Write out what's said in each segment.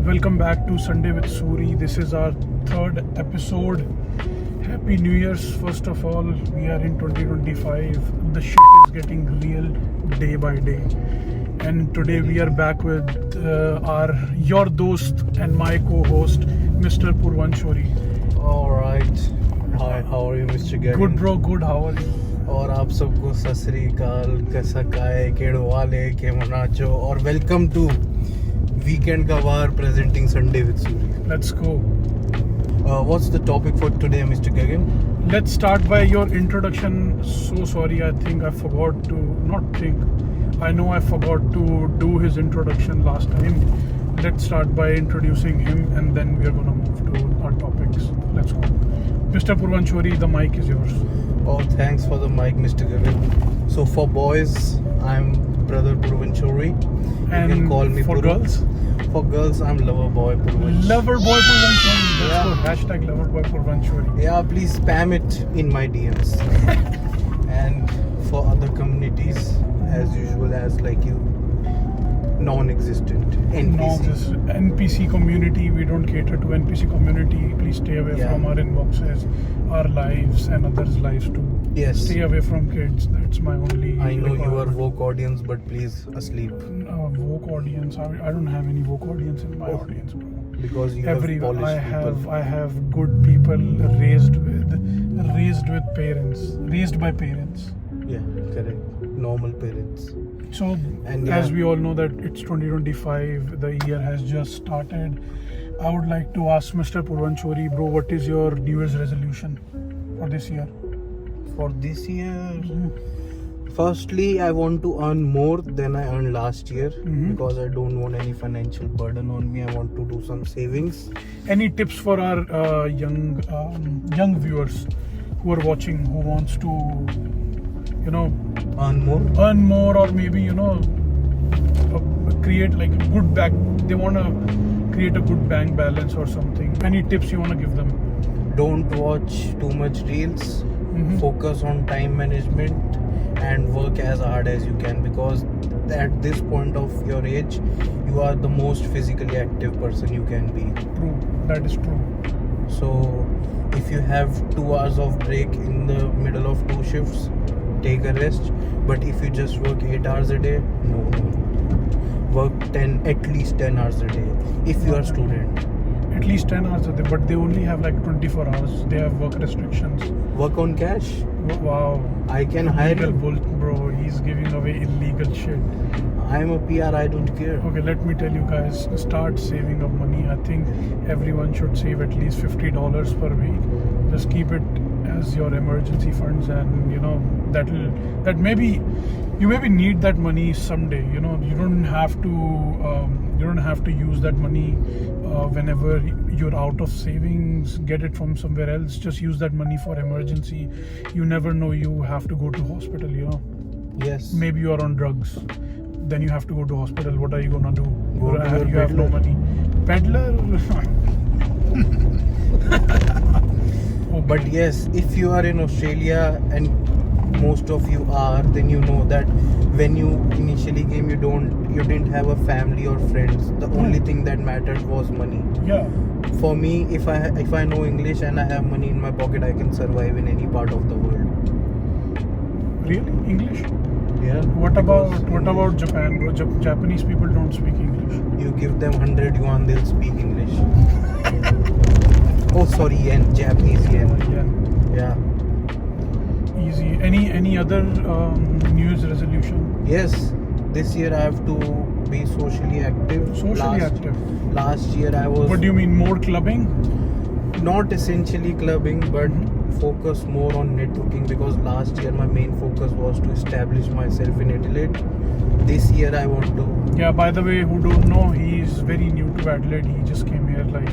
Welcome back to Sunday with Suri. This is our third episode. Happy New Year's. First of all, we are in 2025. The shit is getting real day by day. And today we are back with your dost and my co-host, Mr. Purvanchori. Alright. Hi, how are you, Mr. Gavin? Good bro, good. How are you? और आप सबको सत श्री अकाल, कैसा काय, केड़वाले, के मनाचो और वेलकम टू वीकेंड का वार presenting Sunday with Suri. Let's go. What's the topic for today, Mr. Gavin? Let's start by your introduction. So sorry, I think I forgot to, I know I forgot to do his introduction last time. Let's start by introducing him and then we are going to move to our topics. Let's go. Mr. Purvanchori, the mic is yours. Oh, thanks for the mic, Mr. Gavin. So for boys, I'm Brother Purvanchori. You And can call me for Puru. girls? For girls, I'm Loverboy Purvanchori. Loverboy Purvanchori. Let's Yeah. go. Hashtag Loverboy Purvanchori. Yeah, please spam it in my DMs. And for other communities, as usual, as like you, non-existent NPC. No, this NPC community, we don't cater to NPC community. Please stay away Yeah. from our inboxes, our lives and others' lives too. Yes. Stay away from kids. That's my only I know you are requirement. woke audience, but please asleep Woke audience. I don't have any woke audience in my Oh. audience, bro. because you Everyone. have polished people. I have good people raised with parents, raised by parents. Yeah, correct. Normal parents. So, And as yeah. we all know that it's 2025, the year has just started. I would like to ask Mr. Purvanchori, bro, what is your New Year's resolution for this year? For this year, firstly, I want to earn more than I earned last year because I don't want any financial burden on me. I want to do some savings. Any tips for our young viewers who are watching, who wants to, Earn more. earn more, or maybe create like a good back? They want to create a good bank balance or something. Any tips you want to give them? Don't watch too much reels. Focus on time management and work as hard as you can, because at this point of your age, you are the most physically active person you can be. True, that is true. So if you have 2 hours of break in the middle of 2 shifts, take a rest. But if you just work 8 hours a day, no. Work at least 10 hours a day if you are student. At least 10 hours a day, but they only have like 24 hours. They have work restrictions. Work on cash. Wow. I can hire Illegal you. bull, bro. He's giving away illegal shit. I am a PR, I don't care. Okay, let me tell you guys, start saving up money. I think everyone should save at least $50 per week. Just keep it as your emergency funds, and that maybe you maybe need that money someday. You don't have to use that money whenever you're out of savings. Get it from somewhere else. Just use that money for emergency. You never know, you have to go to hospital. Yes. Maybe you are on drugs, then you have to go to hospital. What are you gonna do? Go to your You have no peddler. money. Peddler. But yes, if you are in Australia, and most of you are, then you know that when you initially came, you didn't have a family or friends. The only thing that mattered was money. Yeah. For me, if I know English and I have money in my pocket, I can survive in any part of the world. Really? English? Yeah. What about English. Japan, bro? Japanese people don't speak English. You give them 100 yuan, they'll speak English. Oh, sorry, yen. Japanese yen. Yeah. Yeah. Easy. Any other New Year's resolution? Yes. This year I have to be socially active. Socially active. Last year I was What do you mean? More clubbing? not essentially clubbing, but focus more on networking, because last year my main focus was to establish myself in Adelaide. This year I want to. Yeah, by the way, who don't know, he's very new to Adelaide. He just came here like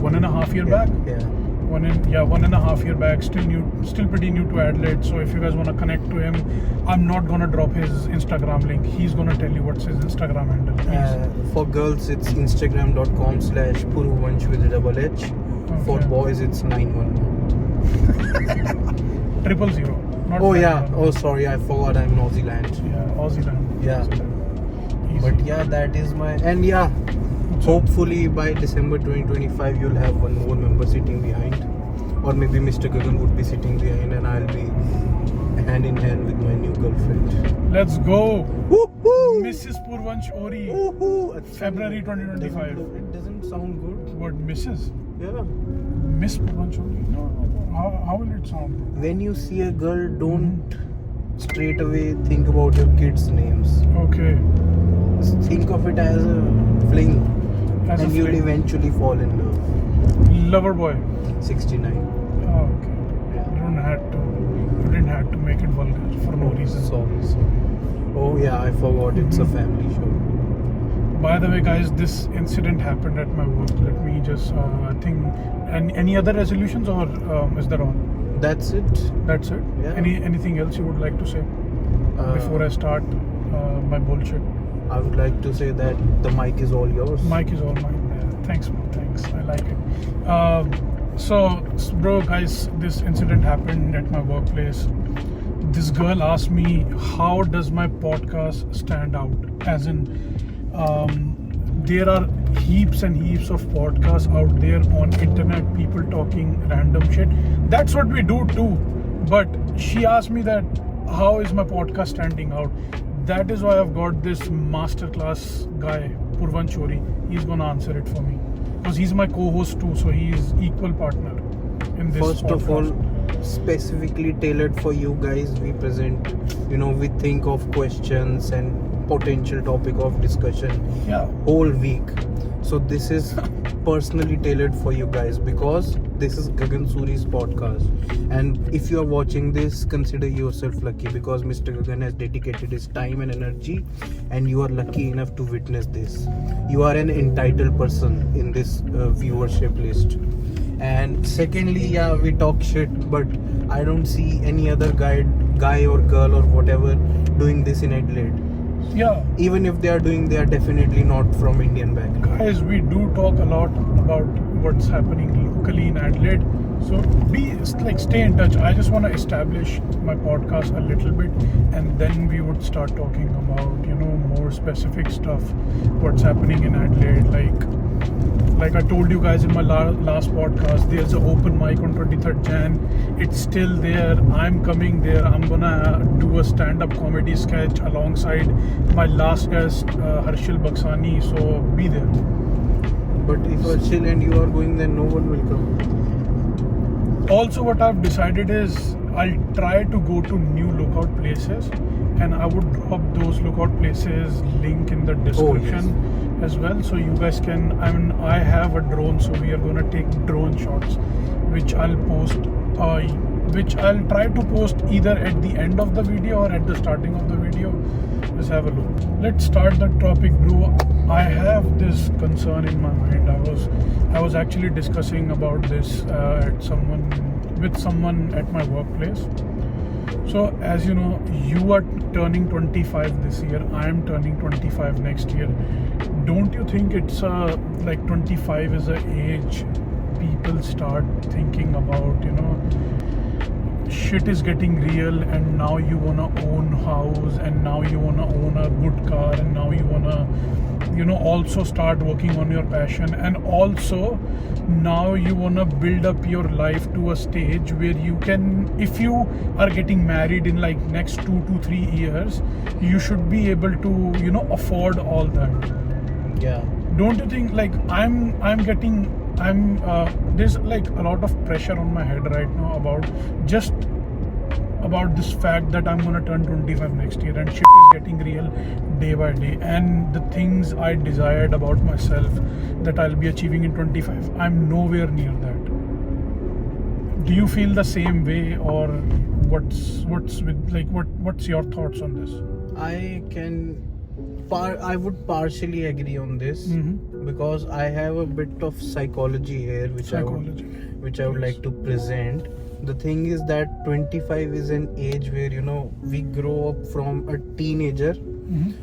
1.5 years back. Yeah. 1.5 years back. Still pretty new to Adelaide. So if you guys want to connect to him, I'm not gonna drop his Instagram link. He's gonna tell you what's his Instagram handle. Please. For girls, it's instagram.com/puruvanch with a double H. For Okay. boys, it's 911. 000. Not Oh yeah. 911. Oh sorry, I forgot. I'm in Aussie land. Yeah, Aussie land. Yeah. Aussie land. Easy. But yeah, that is my, and yeah, Hopefully by December 2025 you'll have one more member sitting behind, or maybe Mr. Gagan would be sitting behind and I'll be hand in hand with my new girlfriend. Let's go. Woohoo! Mrs. Purvansh Ori. Woohoo! February 2025. It doesn't sound good. What, Mrs.? Yeah. Miss Purvansh Ori? No. How will it sound? When you see a girl, don't straight away think about your kids' names. Okay. Just think of it as a fling, As a and you'll fling. eventually fall in love. Lover boy. 69. Oh, okay. You didn't have to make it vulgar for no reason. Sorry. Oh yeah, I forgot. It's a family show. By the way, guys, this incident happened at my work. Let me just, I think, any other resolutions, or is that all? That's it. That's it? Yeah. Anything else you would like to say before I start my bullshit? I would like to say that the mic is all yours. Mic is all mine. Thanks, bro. Thanks. I like it. So, bro, guys, this incident happened at my workplace. This girl asked me, how does my podcast stand out? As in, there are heaps and heaps of podcasts out there on internet, people talking random shit. That's what we do too. But she asked me that, how is my podcast standing out? That is why I've got this masterclass guy, Purvansh Ori. He's gonna answer it for me, because he's my co-host too, so he is equal partner in this First podcast. of all, specifically tailored for you guys, we present, we think of questions and potential topic of discussion Yeah. whole week. So this is personally tailored for you guys, because this is Gagan Suri's podcast, and if you are watching this, consider yourself lucky, because Mr. Gagan has dedicated his time and energy, and you are lucky enough to witness this. You are an entitled person in this viewership list. And secondly, yeah, we talk shit, but I don't see any other guy or girl or whatever doing this in Adelaide. Yeah. Even if they are doing, they are definitely not from Indian background. Guys, we do talk a lot about what's happening locally in Adelaide. So stay in touch. I just want to establish my podcast a little bit, and then we would start talking about, more specific stuff, what's happening in Adelaide. Like I told you guys in my last podcast, there's an open mic on 23rd Jan. It's still there. I'm coming there. I'm gonna do a stand-up comedy sketch alongside my last guest, Harshil Baksani. So be there. But if Harshil and you are going, then no one will come. Also, what I've decided is I'll try to go to new lookout places, and I would drop those lookout places link in the description as well, so you guys can. I have a drone, so we are gonna take drone shots, which I'll post, which I'll try to post either at the end of the video or at the starting of the video. Just have a look. Let's start the topic, bro. I have this concern in my mind. I was actually discussing about this with someone at my workplace. So, as you know, you are turning 25 this year. I am turning 25 next year. Don't you think it's 25 is an age people start thinking about, shit is getting real, and now you wanna own house, and now you wanna own a good car, and now you wanna also start working on your passion, and also now you wanna build up your life to a stage where you can, if you are getting married in next 2 to 3 years, you should be able to afford all that. Yeah. Don't you think there's a lot of pressure on my head right now about this fact that I'm gonna turn 25 next year, and shit is getting real day by day, and the things I desired about myself that I'll be achieving in 25, I'm nowhere near that. Do you feel the same way, or what's your thoughts on this? I would partially agree on this, because I have a bit of psychology here, which I would like to present. The thing is that 25 is an age where we grow up from a teenager,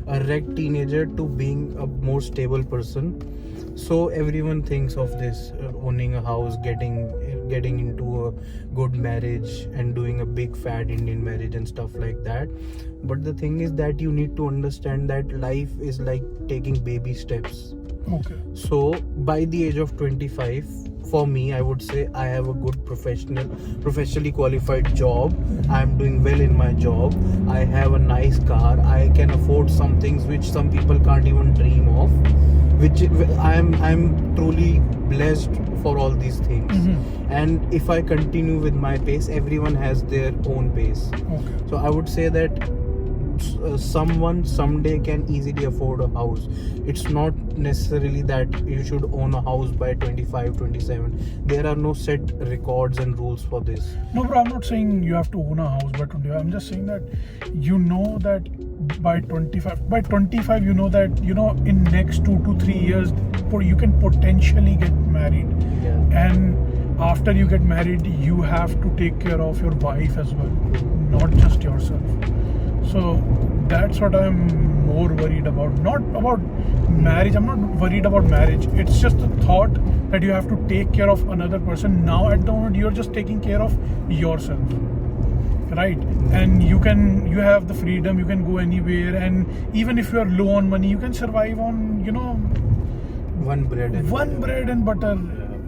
a wrecked teenager, to being a more stable person. So everyone thinks of this, owning a house, getting into a good marriage, and doing a big fat Indian marriage and stuff like that. But the thing is that you need to understand that life is like taking baby steps. Okay. So by the age of 25, for me, I would say I have a good professionally qualified job. I'm doing well in my job. I have a nice car. I can afford some things which some people can't even dream of. Which I'm truly blessed for all these things. Mhm. And if I continue with my pace, everyone has their own pace. Okay. So I would say that someone someday can easily afford a house. It's not necessarily that you should own a house by 25, 27. There are no set records and rules for this. No, bro, I'm not saying you have to own a house by 25. I'm just saying that you know that by 25, you know that, in next 2 to 3 years, you can potentially get married. Yeah. And after you get married, you have to take care of your wife as well, not just yourself. So that's what I'm more worried about. Not about marriage. I'm not worried about marriage. It's just the thought that you have to take care of another person. Now at the moment, you're just taking care of yourself, right? And you have the freedom. You can go anywhere, and even if you are low on money, you can survive on One bread and butter.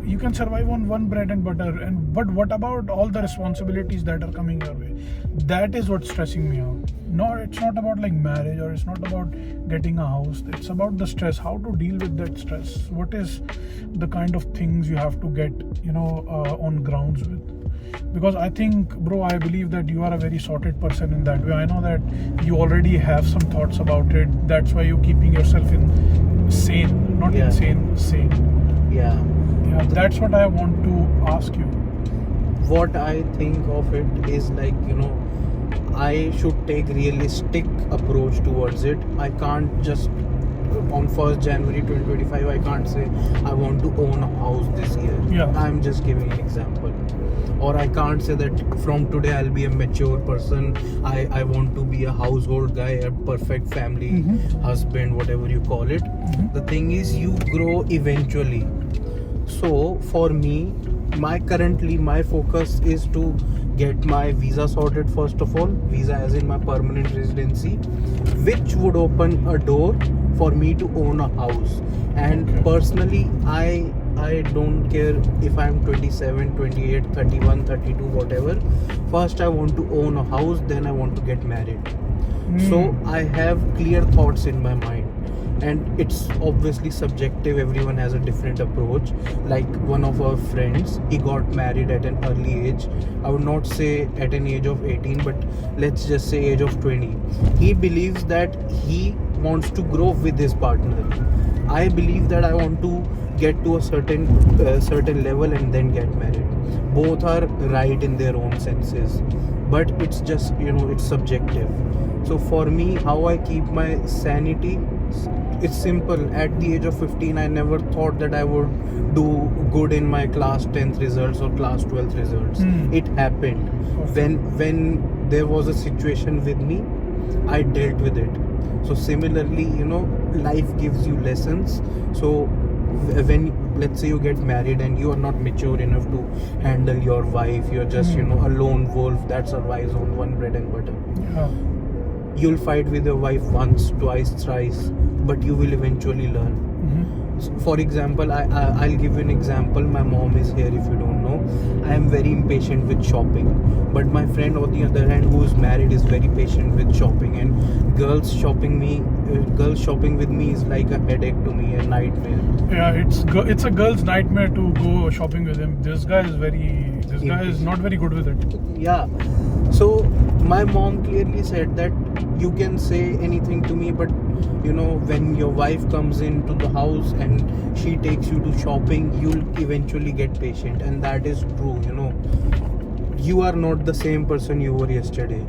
You can survive on one bread and butter. But what about all the responsibilities that are coming your way? That is what's stressing me out. No, it's not about like marriage, or it's not about getting a house. It's about the stress. How to deal with that stress? What is the kind of things you have to get on grounds with? Because I think, bro, I believe that you are a very sorted person in that way. I know that you already have some thoughts about it. That's why you're keeping yourself sane, not Yeah. insane, sane. Yeah. Yeah, that's what I want to ask you. What I think of it is like, I should take realistic approach towards it. I can't just on 1st January 2025 I can't say I want to own a house this year. Yeah. I'm just giving an example. Or I can't say that from today I'll be a mature person. I want to be a household guy, a perfect family husband, whatever you call it. The thing is, you grow eventually. So for me, my focus is to get my visa sorted first of all. Visa as in my permanent residency, which would open a door for me to own a house. And personally, I don't care if I'm 27, 28, 31, 32, whatever. First I want to own a house, then I want to get married. So I have clear thoughts in my mind. And it's obviously subjective. Everyone has a different approach. Like one of our friends, he got married at an early age. I would not say at an age of 18, but let's just say age of 20. He believes that he wants to grow with his partner. I believe that I want to get to a certain level and then get married. Both are right in their own senses, but it's just it's subjective. So for me, how I keep my sanity, it's simple. At the age of 15, I never thought that I would do good in my class 10th results or class 12th results. It happened. When there was a situation with me, I dealt with it. So similarly, life gives you lessons. So when, let's say, you get married and you are not mature enough to handle your wife, you're just a lone wolf that survives on one bread and butter. Yeah. You'll fight with your wife once, twice, thrice, but you will eventually learn. For example, I'll give you an example. My mom is here, if you don't know. I am very impatient with shopping, but my friend on the other hand, who is married, is very patient with shopping. And girls shopping with me is like a headache to me, a nightmare. Yeah, it's a girl's nightmare to go shopping with him. This guy is not very good with it. Yeah. So my mom clearly said that you can say anything to me, but when your wife comes into the house and she takes you to shopping, you'll eventually get patient. And that is true. You are not the same person you were yesterday.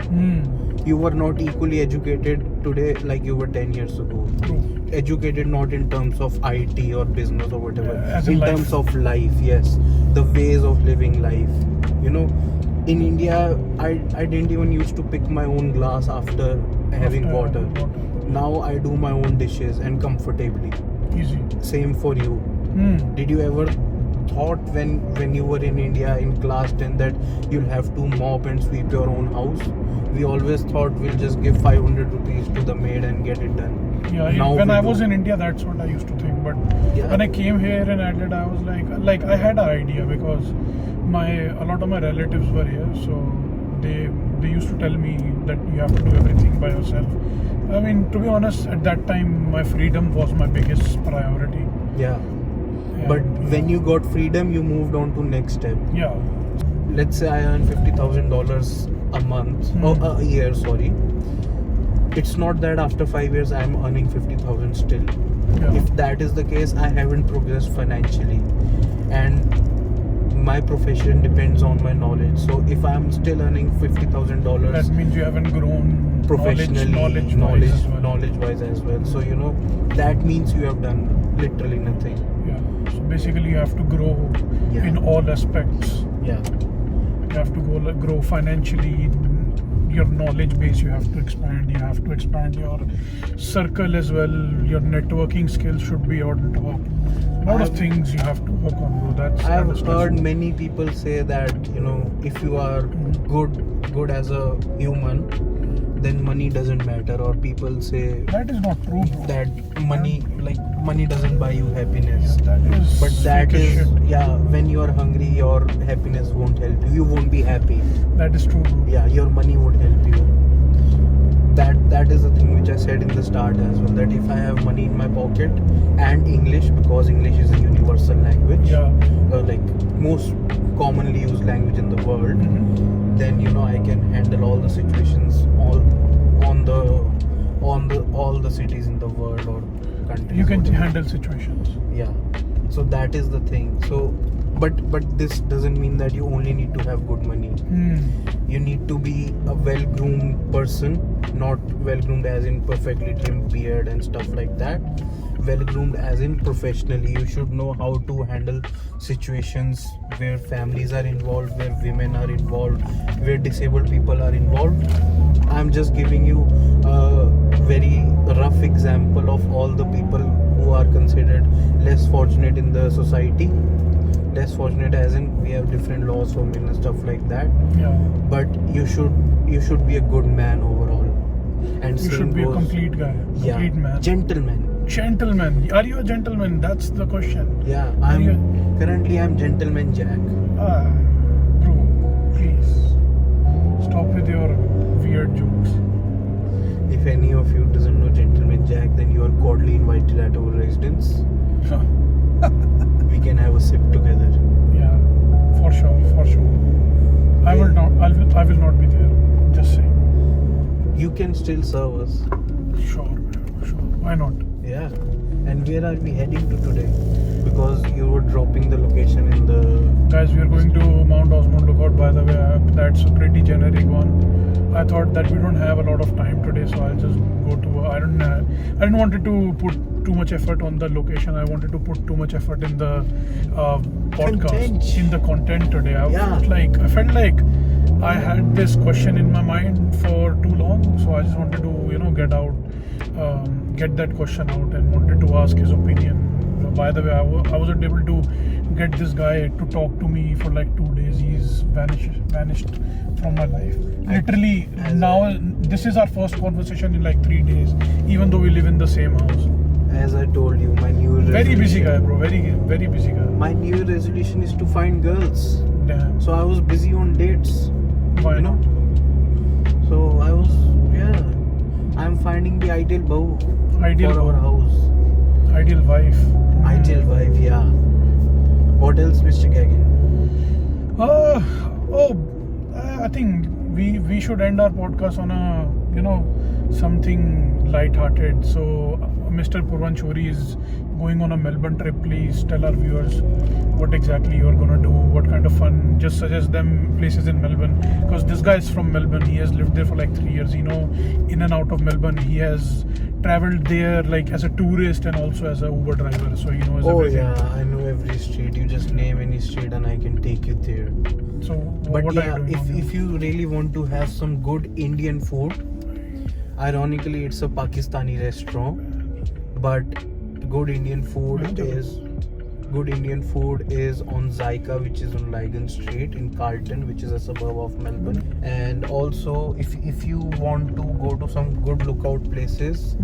You are not equally educated today like you were 10 years ago. True. Educated not in terms of IT or business or whatever, as in in life. terms of life. Yes, the ways of living life. In India, I didn't even used to pick my own glass after having water. Now I do my own dishes, and comfortably. Easy. Same for you. Did you ever thought when you were in India in class 10 that you'll have to mop and sweep your own house? We always thought we'll just give 500 rupees to the maid and get it done. Yeah, Now when we I do. was in India, that's what I used to think. But When I came here in Adelaide, I was like I had an idea because a lot of my relatives were here, so they used to tell me that you have to do everything by yourself. I mean, to be honest, at that time my freedom was my biggest priority. Yeah. But when you got freedom, you moved on to next step. Yeah. Let's say I earn $50,000 a month or a year. Sorry. It's not that after 5 years I am earning 50,000 still. Yeah. If that is the case, I haven't progressed financially, and my profession depends on my knowledge. So if I'm still earning $50,000, that means you haven't grown professionally, knowledge wise as well. So that means you have done literally nothing. Yeah. So basically, you have to grow Yeah. in all aspects. Yeah. You have to grow financially. Your knowledge base you have to expand. You have to expand your circle as well. Your networking skills should be on top. A lot of things you have to work on, bro. I've heard many people say that if you are good as a human, then money doesn't matter. Or people say that is not true, bro. that money doesn't buy you happiness. Yeah, that is. But that fake as is shit. when you are hungry, your happiness won't help you. You won't be happy. That is true, bro. Yeah, your money would help you. That is the thing which I said in the start as well, that if I have money in my pocket and English, because English is a universal language, like most commonly used language in the world, then I can handle all the situations all the cities in the world or countries. You can whatever. handle situations. Yeah, so that is the thing. So but this doesn't mean that you only need to have good money. You need to be a well-groomed person, not well-groomed as in perfectly trimmed beard and stuff like that. Well-groomed as in professionally. You should know how to handle situations where families are involved, where women are involved, where disabled people are involved. I'm just giving you a very rough example of all the people who are considered less fortunate in the society. Less fortunate as in we have different laws for men and stuff like that. Yeah. But you should be a good man overall. And You should be a complete guy. Complete man. Gentleman. Are you a gentleman? That's the question. Yeah, currently I'm Gentleman Jack. Bro, please stop with your weird jokes. If any of you doesn't know Gentleman Jack, then you are cordially invited at our residence. We can have a sip together. Yeah, for sure. I will not be there. Just saying. You can still serve us. Sure. Why not? Yeah. And where are we heading to today? Because you were dropping the location in the... Guys, we are going to Mount Osmond Lookout, by the way. That's a pretty generic one. I thought that we don't have a lot of time today, so I'll just go to... I didn't want to put too much effort on the location. I wanted to put too much effort in the podcast, in the content today. I felt like I had this question in my mind for too long, so I just wanted to, get that question out and wanted to ask his opinion. By the way, I wasn't able to get this guy to talk to me for like 2 days. He's vanished from my life. Literally, this is our first conversation in like 3 days, even though we live in the same house. As I told you, my new resolution... Very busy guy, bro. Very, very busy guy. My new resolution is to find girls. Damn. So I was busy on dates. Why not? So I was, I'm finding the ideal beau for our house. Ideal wife. Ideal wife, yeah. What else, Mr. Gagan? I think we should end our podcast on a something light-hearted. So Mr. Purvanchori is going on a Melbourne trip. Please tell our viewers what exactly you are going to do, what kind of fun. Just suggest them places in Melbourne, because this guy is from Melbourne. He has lived there for like 3 years. In and out of Melbourne. He has traveled there like as a tourist and also as an Uber driver, so he knows everything. Yeah, I know every street. You just name any street and I can take you there. So but what are you doing? if you really want to have some good Indian food, ironically it's a Pakistani restaurant, but good Indian food is on Zyka, which is on Lygon Street in Carlton, which is a suburb of Melbourne. And also if you want to go to some good lookout places,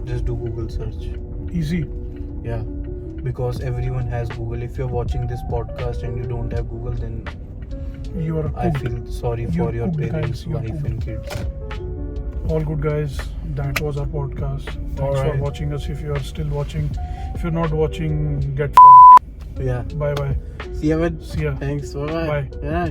just do Google search. Easy. Yeah, because everyone has Google. If you're watching this podcast and you don't have Google, then You are I cooked. feel sorry You're for your cooked, parents, guys. You're wife, cooked. and kids. All good, guys. That was our podcast. Thanks for Alright. watching us. If you are still watching, if you're not watching, get Yeah. bye bye. See you. See ya. Thanks. Bye. Bye. Yeah.